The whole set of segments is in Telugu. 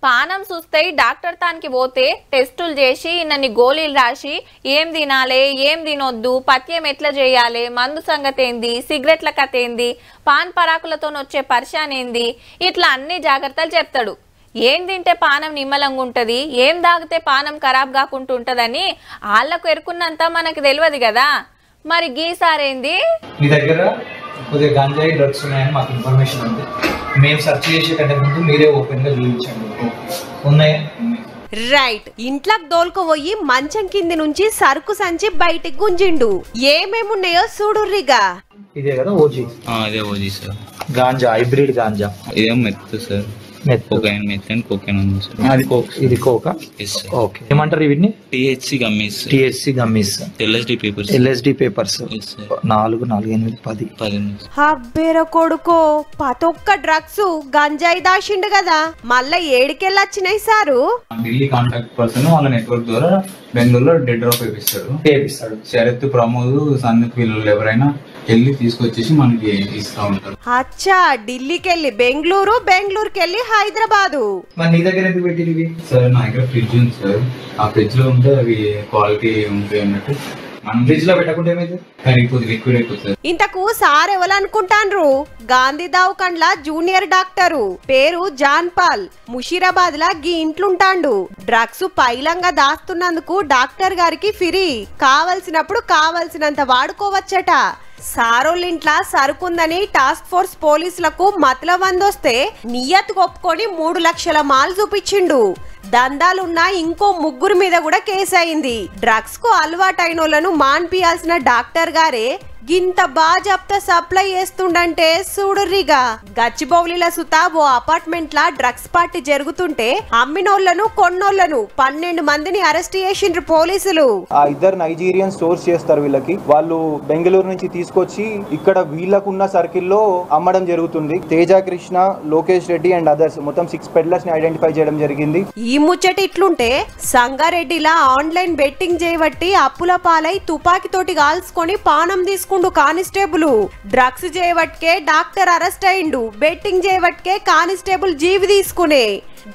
పానం చూస్తే డాక్టర్ తానికి పోతే టెస్టులు చేసి ఇన్నన్ని గోళీలు రాసి ఏం తినాలి ఏం తినొద్దు పథ్యం ఎట్లా చేయాలి మందు సంగతి ఏంది సిగరెట్ల కథ ఏంది పాన్ పరాకులతో వచ్చే పరిశాన్ ఏంది ఇట్లా అన్ని జాగ్రత్తలు చెప్తాడు. ఏం తింటే పానం నిమ్మలంగా ఉంటది ఏం తాగితే పానం ఖరాబ్ కాకుండా ఉంటదని వాళ్ళకు ఎరుకున్నంత మనకు తెలియదు కదా. మరి గీసారేంది మీ దగ్గర కొద్దిగా గంజాయి డ్రగ్స్ ఉన్నాయని మాకు ఇన్ఫర్మేషన్ ఉంది. మేము సెర్చ్ చేసే కంటే ముందు మీరే ఓపెన్ గా చూపించండి. ఉన్నాయా? రైట్. ఇంట్లోకి దోల్కపోయి మంచం కింది నుంచి సరుకు సంచి బయటికి గుంజిండు. ఏమేమున్నాయో చూడుర్రిగా. ఇదే కదా ఓజీ? అదే OG sir. Ganja hybrid ganja. ఇదేం meth sir. Cocaine methane cocaine ఉంది సార్. అది కోక్. ఇది కోకా? ఓకే. ఏమంటారు వీటిని? THC gummies. THC gummies. LSD papers. LSD papers 4 4 8 10. హబ్బేర కొడుకో పతొక్క డ్రగ్స్ గంజాయి దాచిండు కదా మళ్ళా ఏడికెళ్ళొచ్చినాయి సారు? ఢిల్లీ కాంటాక్ట్ పర్సన్ వాళ్ళ నెట్వర్క్ ద్వారా బెంగళూరులో డెడ్ డ్రాప్ వేపిస్తాడు. శరత్ ప్రమోద్ సన్నిత్ వీళ్ళు ఎవరైనా వెళ్ళి తీసుకొచ్చేసి మనకి ఇస్తా ఉంటారు. అచ్చా ఢిల్లీకి వెళ్ళి బెంగళూరుకి వెళ్ళి హైదరాబాదు. మరి నీ దగ్గర ఎందుకు పెట్టినవి? సార్ నా దగ్గర ఫ్రిడ్జ్ ఉంది సార్. ఆ ఫ్రిడ్జ్ లో ఉంటే అవి క్వాలిటీ ఉంటాయి అన్నట్టు. మనం ఫ్రిడ్జ్ లో పెట్టకుంటే ఏమైంది? కరిగిపోతుంది, లిక్విడ్ అయిపోతుంది. ఇంతకు సార్ ఎవరనుకుంటాన్రు? గాంధీ దవాఖాన్ల జూనియర్ డాక్టరు, పేరు జాన్ పాల్. ముషీరాబాద్ లా గీ ఇంట్లుంటాండు. డ్రగ్స్ పైలంగా దాస్తున్నందుకు డాక్టర్ గారికి ఫిరీ, కావలసినప్పుడు కావలసినంత వాడుకోవచ్చట. సారోళ్ళింట్లా సరుకుందని టాస్క్ ఫోర్స్ పోలీసులకు మతలబందొస్తే నియత్ ఒప్పుకొని 3 లక్షల మాల్ చూపించిండు. దందాలున్న ఇంకో 3 మీద కూడా కేసు అయింది. డ్రగ్స్ కు అలవాటైనోళ్లను మాన్పియాల్సిన డాక్టర్ గారే గింత బాజాప్తా సప్లై చేస్తుండంటే చూడుర్రిగా. గచ్చిబౌలిల సుతా ఓ అపార్ట్మెంట్ లా డ్రగ్స్ పార్టీ జరుగుతుంటే అమ్మినోళ్లను కొన్నోళ్లను 12 మందిని అరెస్ట్ చేసిండ్రు పోలీసులు. ఆ ఇద్దరు నైజీరియన్ సోర్స్ చేస్తారు వీళ్ళకి. వాళ్ళు బెంగళూరు నుంచి తీసుకొచ్చి ఇక్కడ వీళ్ళకున్న సర్కిల్లో అమ్మడం జరుగుతుంది. తేజ కృష్ణ, లోకేష్ రెడ్డి అండ్ అదర్స్ మొత్తం 6 పెడ్లర్స్ ని ఐడెంటిఫై చేయడం జరిగింది. ఈ ముచ్చట ఇట్లుంటే సంగారెడ్డిలా ఆన్లైన్ బెట్టింగ్ చేయబట్టి అప్పుల పాలై తుపాకీతోటి కాల్చుకొని పానం తీసుకు కానిస్టేబుల్. డ్రగ్స్ చేయబట్కే డాక్టర్ అరెస్ట్ అయిండు. బెట్టింగ్ చేయబట్కే కానిస్టేబుల్ జీవి తీసుకునే.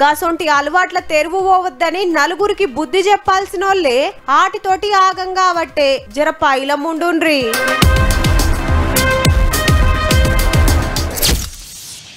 గసొంటి అలవాట్ల తెరువు పోవద్దని నలుగురికి బుద్ధి చెప్పాల్సిన వాళ్ళే ఆటితోటి ఆగం కాబట్టే జర పైలముండుండ్రి.